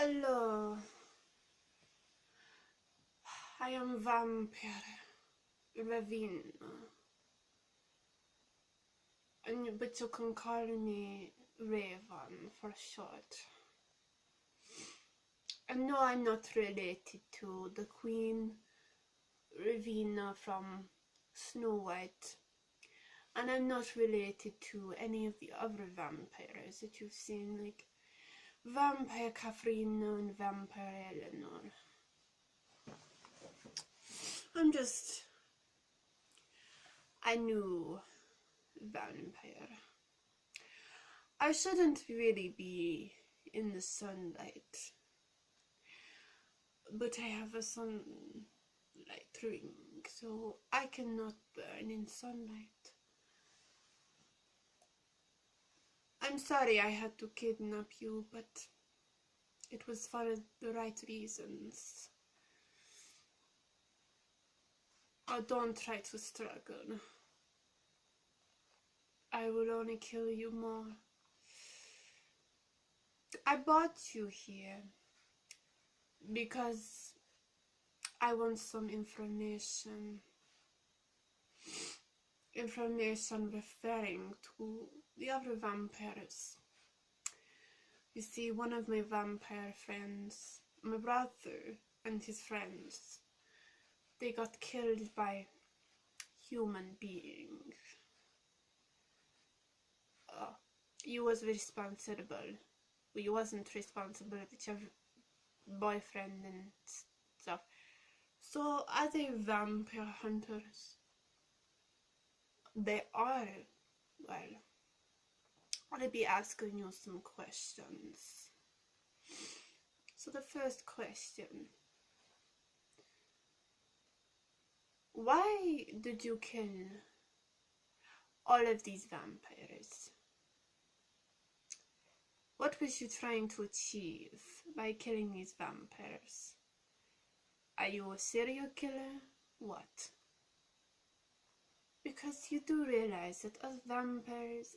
Hello, I am vampire Ravenna, but you can call me Raven for short. And no, I'm not related to the Queen Ravenna from Snow White, and I'm not related to any of the other vampires that you've seen, like Vampire Catherine and Vampire Eleanor. I'm just a new vampire. I shouldn't really be in the sunlight, but I have a sunlight ring, so I cannot burn in sunlight. I'm sorry I had to kidnap you, but it was for the right reasons. Oh, don't try to struggle. I will only kill you more. I brought you here because I want some information. Information referring to the other vampires. You see, one of my vampire friends, my brother and his friends, they got killed by human beings. You was responsible. Well, you wasn't responsible with your boyfriend and stuff. So are they vampire hunters? They are. Well, I'll be asking you some questions. So the first question. Why did you kill all of these vampires? What was you trying to achieve by killing these vampires? Are you a serial killer? What? Because you do realize that us vampires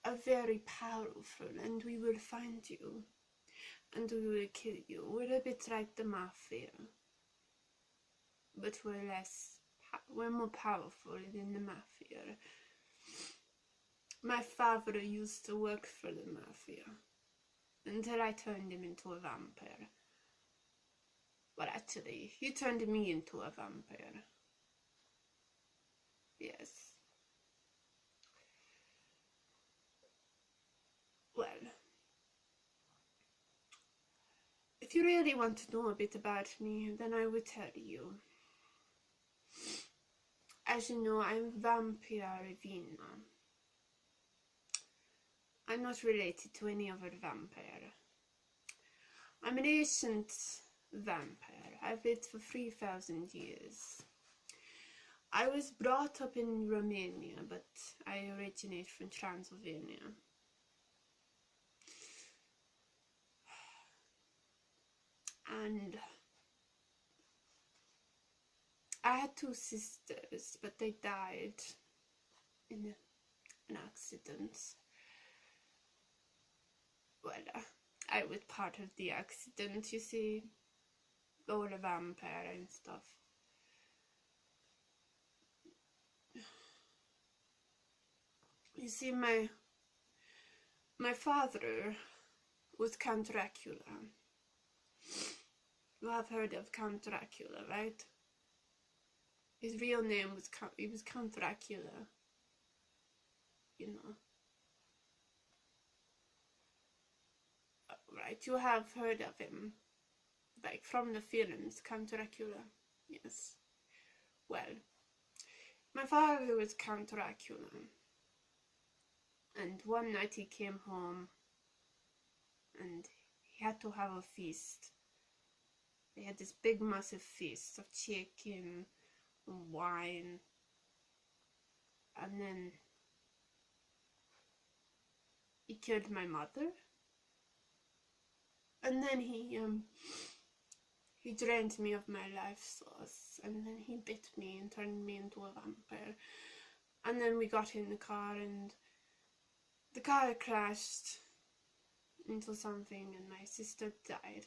are very powerful, and we will find you and we will kill you. We're a bit like the mafia, but we're more powerful than the mafia. My father used to work for the mafia until I turned him into a vampire. Well, actually, he turned me into a vampire. Yes. Well, if you really want to know a bit about me, then I will tell you. As you know, I'm Vampire Ravenna. I'm not related to any other vampire. I'm an ancient vampire. I've lived for 3,000 years. I was brought up in Romania, but I originate from Transylvania. And I had two sisters, but they died in an accident. Well, I was part of the accident, you see. All a vampire and stuff. You see, my father was Count Dracula. You have heard of Count Dracula, right? His real name was Count Dracula. You know. Right, you have heard of him. Like from the films, Count Dracula. Yes. Well, my father was Count Dracula. And one night he came home and he had to have a feast. They had this big massive feast of chicken and wine. And then he killed my mother. And then he drained me of my life source, and then he bit me and turned me into a vampire. And then we got in the car and the car crashed into something and my sister died.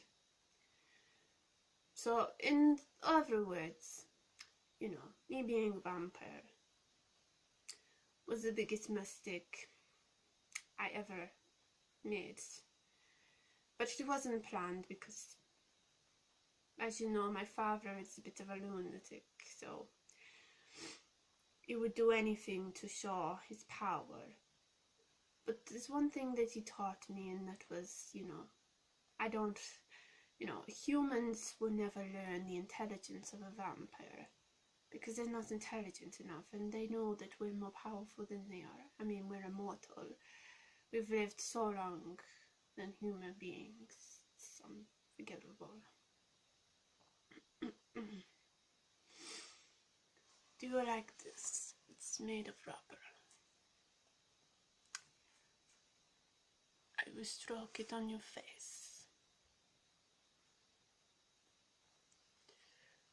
So in other words, you know, me being a vampire was the biggest mistake I ever made. But it wasn't planned because, as you know, my father is a bit of a lunatic, so he would do anything to show his power. But there's one thing that he taught me, and that was, humans will never learn the intelligence of a vampire because they're not intelligent enough, and they know that we're more powerful than they are. I mean, we're immortal. We've lived so long than human beings. It's unforgettable. Do you like this? It's made of rubber. I will stroke it on your face.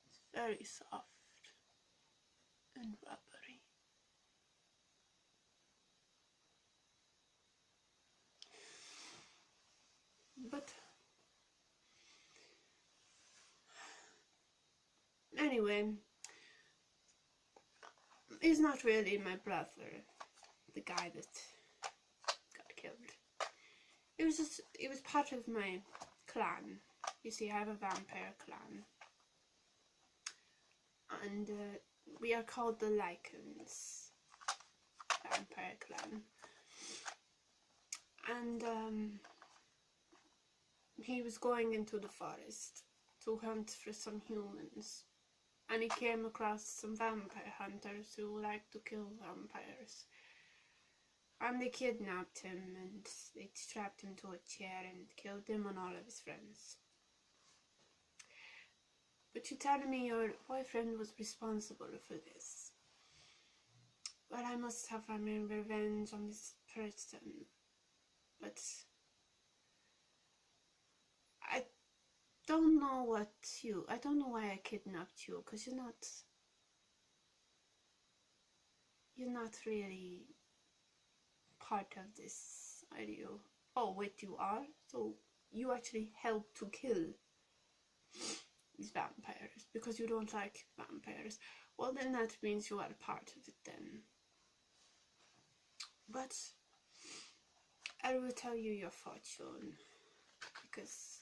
It's very soft and rubbery. But anyway, he's not really my brother, the guy that got killed. It was part of my clan. You see, I have a vampire clan. And we are called the Lycans vampire clan. And he was going into the forest to hunt for some humans, and he came across some vampire hunters who like to kill vampires, and they kidnapped him and they strapped him to a chair and killed him and all of his friends. But you tell me your boyfriend was responsible for this. Well, I must have my revenge on this person, but I don't know why I kidnapped you, because you're not really part of this, are you? Oh wait, you are? So you actually helped to kill these vampires because you don't like vampires. Well, then that means you are a part of it then. But I will tell you your fortune, because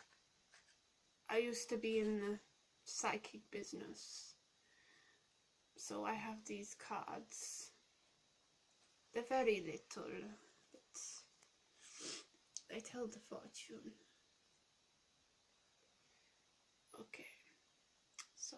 I used to be in the psychic business, so I have these cards. They're very little, but they tell the fortune. Okay, so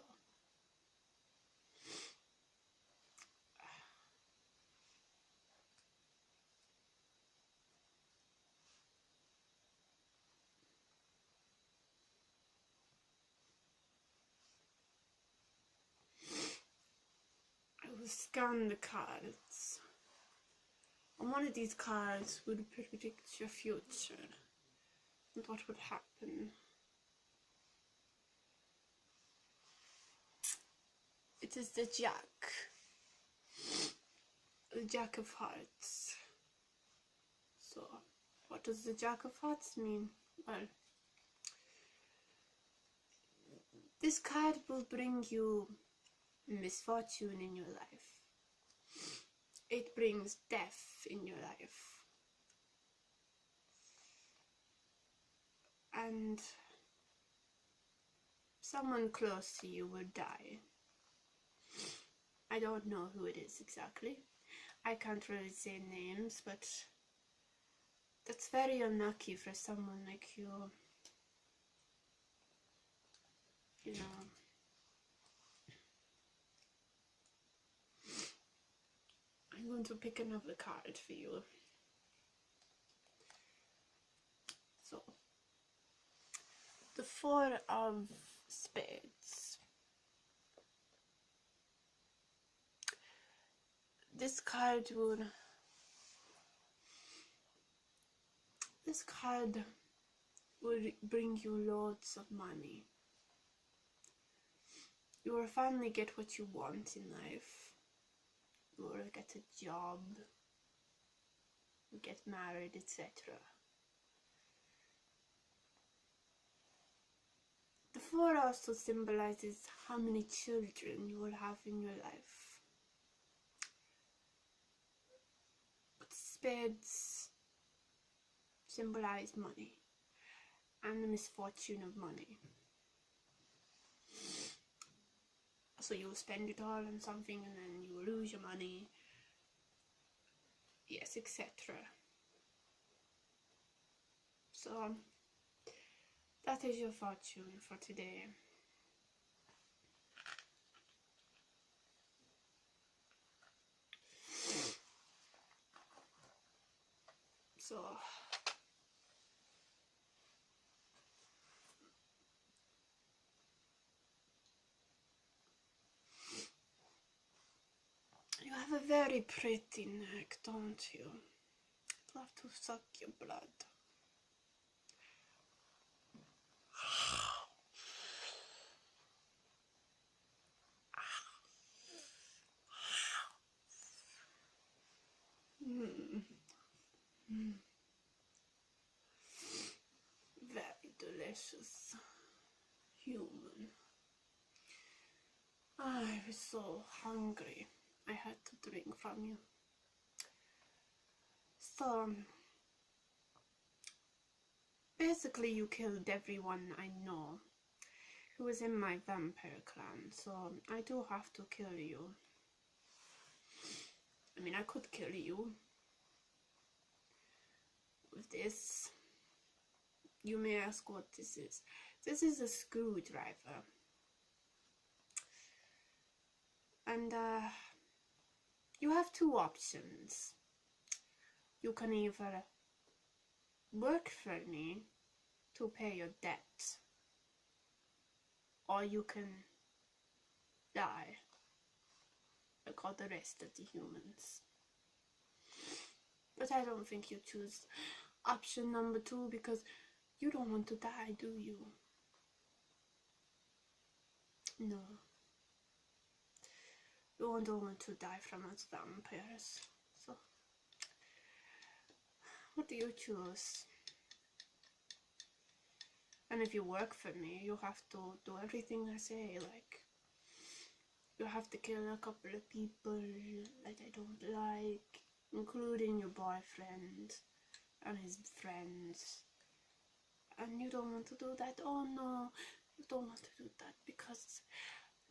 I will scan the cards. And one of these cards would predict your future and what would happen. It is the Jack of Hearts. So, what does the Jack of Hearts mean? Well, this card will bring you misfortune in your life. It brings death in your life. And someone close to you will die. I don't know who it is exactly. I can't really say names, but that's very unlucky for someone like you. You know. I'm going to pick another card for you. So, the Four of Spades. This card would bring you loads of money. You will finally get what you want in life. You will get a job, get married, etc. 4 also symbolizes how many children you will have in your life. But spades symbolize money and the misfortune of money. So you'll spend it all on something and then you will lose your money. Yes, etc. So that is your fortune for today. So you have a very pretty neck, don't you? I'd love to suck your blood. Very delicious. Human. I was so hungry. I had to drink from you. So basically you killed everyone I know who was in my vampire clan, so I do have to kill you. I mean, I could kill you with this. You may ask what this is. This is a screwdriver. And you have two options. You can either work for me to pay your debt, or you can die like all the rest of the humans. But I don't think you choose option number 2 because you don't want to die, do you? No. You don't want to die from us vampires. So, what do you choose? And if you work for me, you have to do everything I say, like, you have to kill a couple of people that I don't like, including your boyfriend and his friends. And you don't want to do that. Oh no, you don't want to do that because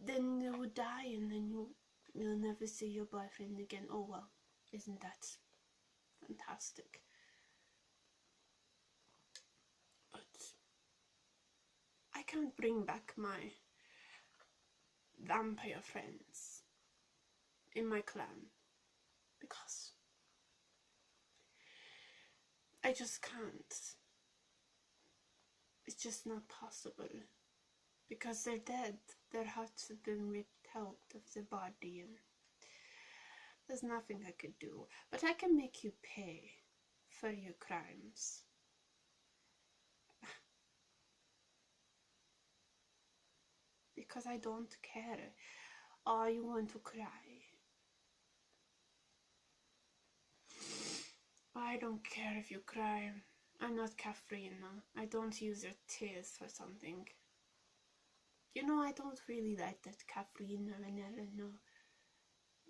then they will die and then you'll never see your boyfriend again. Oh well, isn't that fantastic? But I can't bring back my vampire friends in my clan because I just can't. It's just not possible because they're dead. Their hearts have been ripped out of their body and there's nothing I could do. But I can make you pay for your crimes. Because I don't care. Oh, you want to cry? I don't care if you cry. I'm not Katharina. I don't use your tears for something. You know, I don't really like that Katharina and Eleanor.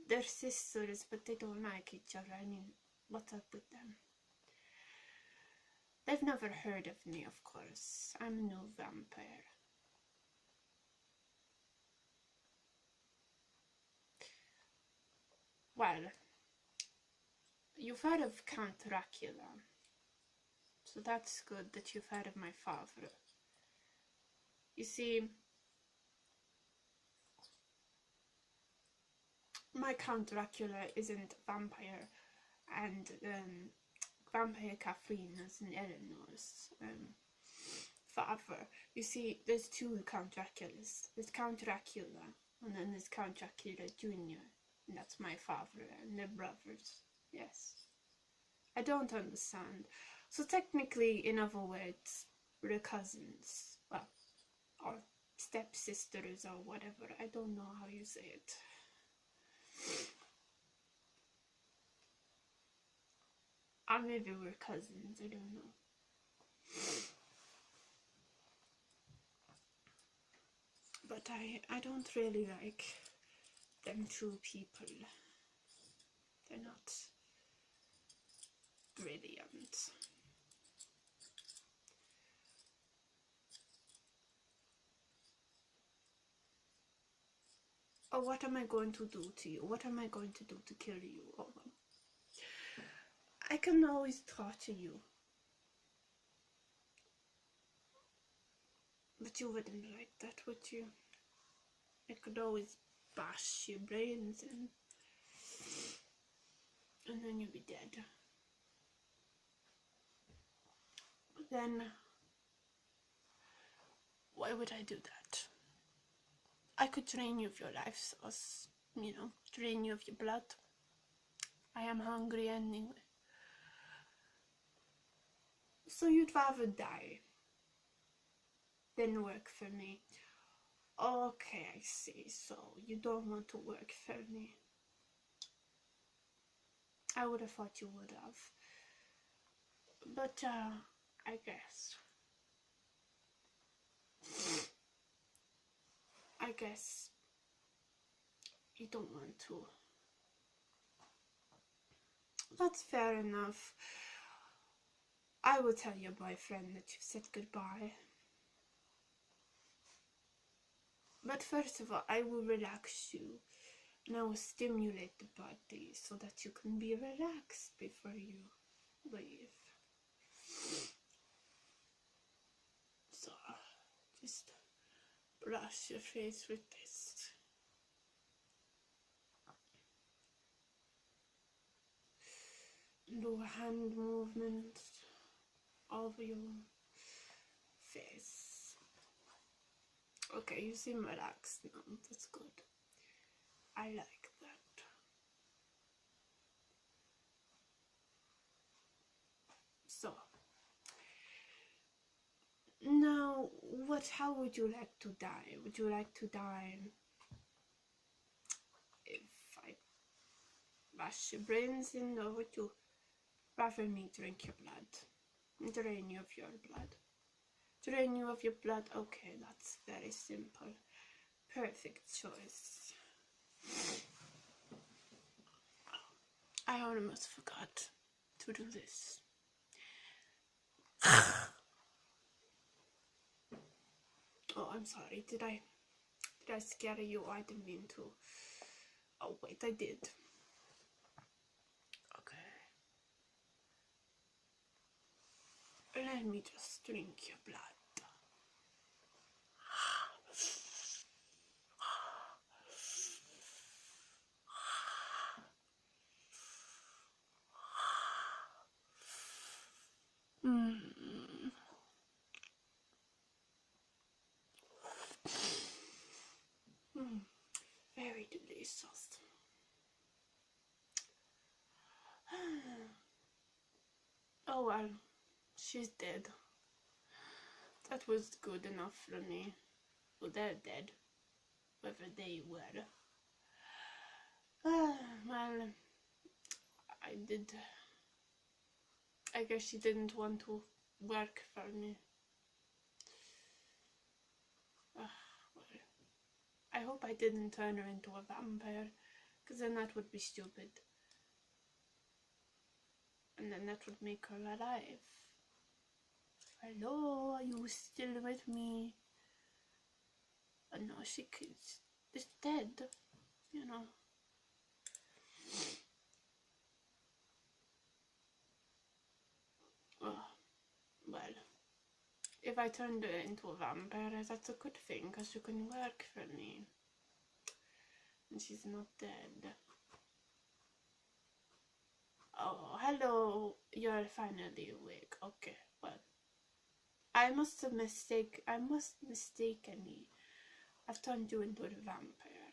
They're sisters, but they don't like each other. I mean, what's up with them? They've never heard of me, of course. I'm a new vampire. Well, you've heard of Count Dracula. So that's good that you've heard of my father. You see, my Count Dracula isn't a vampire, and Vampire Katharina's and Eleanor's father. You see, there's two Count Draculas. There's Count Dracula, and then there's Count Dracula Jr., and that's my father, and they're brothers. Yes. I don't understand. So technically, in other words, we're cousins. Well, or stepsisters or whatever. I don't know how you say it. Or maybe we're cousins, I don't know. But I don't really like them two people. They're not brilliant. Oh, what am I going to do to you? What am I going to do to kill you? Oh, I can always torture you. But you wouldn't like that, would you? I could always bash your brains in. And then you'd be dead. But then, why would I do that? I could drain you of your life source, you know, drain you of your blood. I am hungry anyway. So you'd rather die than work for me. Okay, I see. So you don't want to work for me. I would have thought you would have. But, I guess you don't want to. That's fair enough. I will tell your boyfriend that you said goodbye. But first of all, I will relax you. And I will stimulate the body so that you can be relaxed before you leave. So, just brush your face with this. Do a hand movement over your face. Okay, you seem relaxed now. That's good. I like that. So, now, how would you like to die? Would you like to die if I bash your brains in, or would you rather me drink your blood? Drain you of your blood. Drain you of your blood? Okay, that's very simple. Perfect choice. I almost forgot to do this. Oh, I'm sorry. Did I scare you? I didn't mean to. Oh, wait, I did. Okay. Let me just drink your blood. Very delicious. Oh well, she's dead. That was good enough for me. Well, they're dead, whether they were. Well, I guess she didn't want to work for me. Well, I hope I didn't turn her into a vampire, because then that would be stupid. And then that would make her alive. Hello, are you still with me? Oh no, she's dead, you know. Oh, well, if I turned her into a vampire, that's a good thing, because she can work for me. And she's not dead. Oh, hello, you're finally awake. Okay, well, I must mistakenly have turned you into a vampire.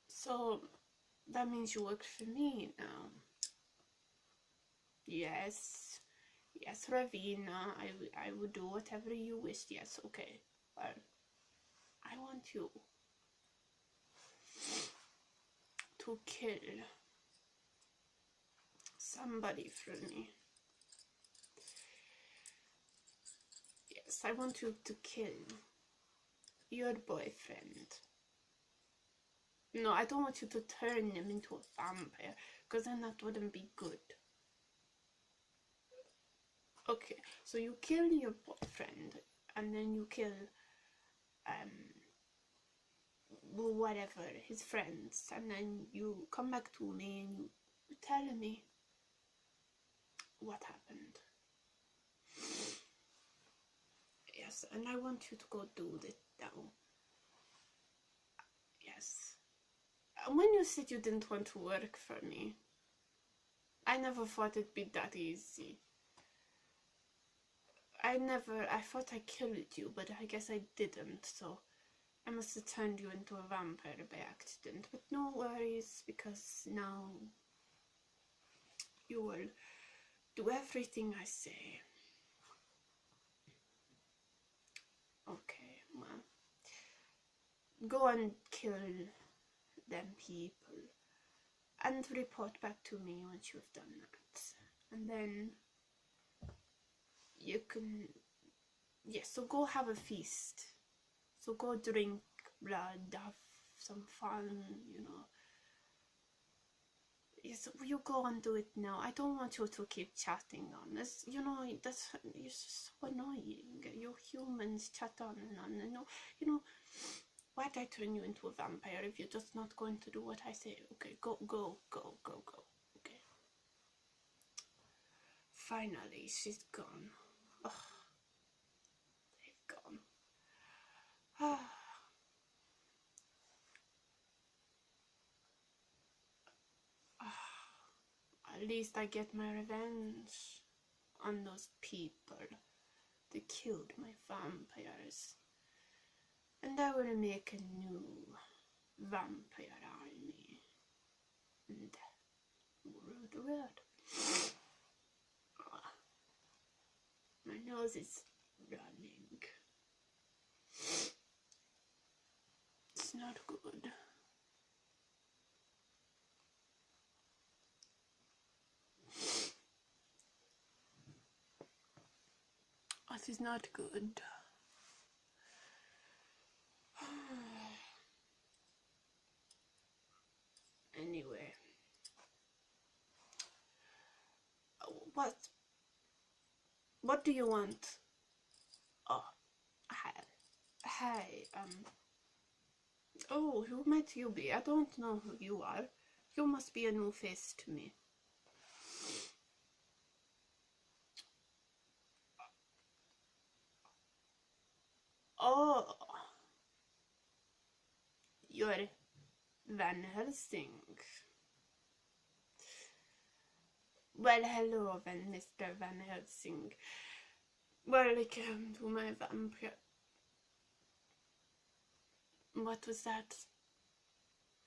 So, that means you work for me now. Yes, Ravenna, I would do whatever you wish. Yes, okay. Well, I want you to kill somebody for me. Yes, I want you to kill your boyfriend. No, I don't want you to turn him into a vampire, because then that wouldn't be good. Okay, so you kill your boyfriend, and then you kill, whatever, his friends, and then you come back to me and you tell me what happened. Yes, and I want you to go do it now. Yes. When you said you didn't want to work for me, I never thought it'd be that easy. I thought I killed you, but I guess I didn't, so I must have turned you into a vampire by accident. But no worries, because now you will do everything I say. Okay, well, go and kill them people and report back to me once you've done that. And then you can, yes, so go have a feast. So go drink blood, have some fun, you know. Yes, you go and do it now. I don't want you to keep chatting on this. You know, that's, it's just so annoying. You humans chat on and on. You know, why'd I turn you into a vampire if you're just not going to do what I say? Okay, go. Okay. Finally, she's gone. Oh, they've gone. Ah. At least I get my revenge on those people that killed my vampires. And I will make a new vampire army and rule the world. My nose is running. It's not good. It is not good. Anyway. What do you want? Oh, hi, oh, who might you be? I don't know who you are. You must be a new face to me. Oh, you're Van Helsing. Well, hello, Mr. Van Helsing. Welcome to my vampire. What was that?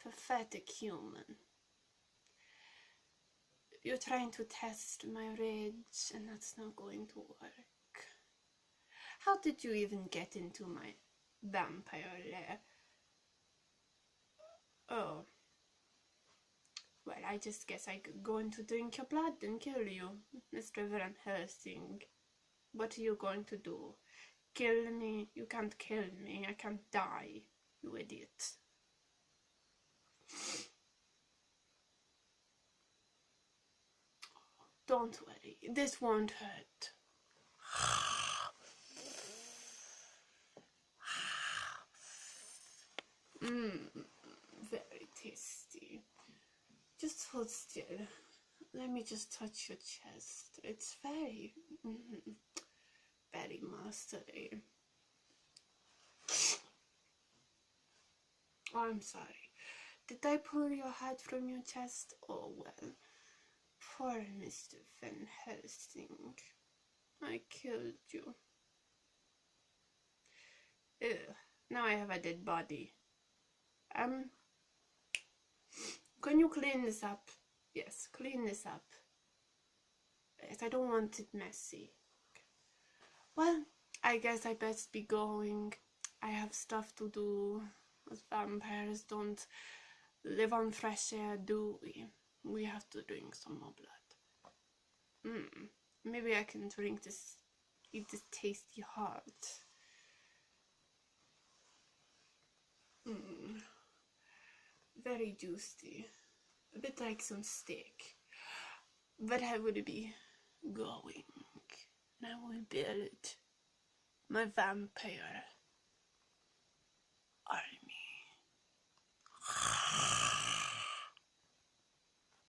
Pathetic human. You're trying to test my rage, and that's not going to work. How did you even get into my vampire lair? Oh. Well, I just guess I could go in to drink your blood and kill you, Mr. Van Helsing. What are you going to do? Kill me? You can't kill me. I can't die, you idiot. Don't worry, this won't hurt. Very tasty. Just hold still. Let me just touch your chest. It's very, very mastery. Oh, I'm sorry. Did I pull your head from your chest? Oh well. Poor Mr. Van Helsing. I killed you. Ugh. Now I have a dead body. Can you clean this up? Yes, clean this up. Yes, I don't want it messy. Okay. Well, I guess I best be going. I have stuff to do. As vampires don't live on fresh air, do we? We have to drink some more blood. Maybe I can drink this eat this tasty heart. Very juicy, a bit like some steak. But I would be going, and I will build my vampire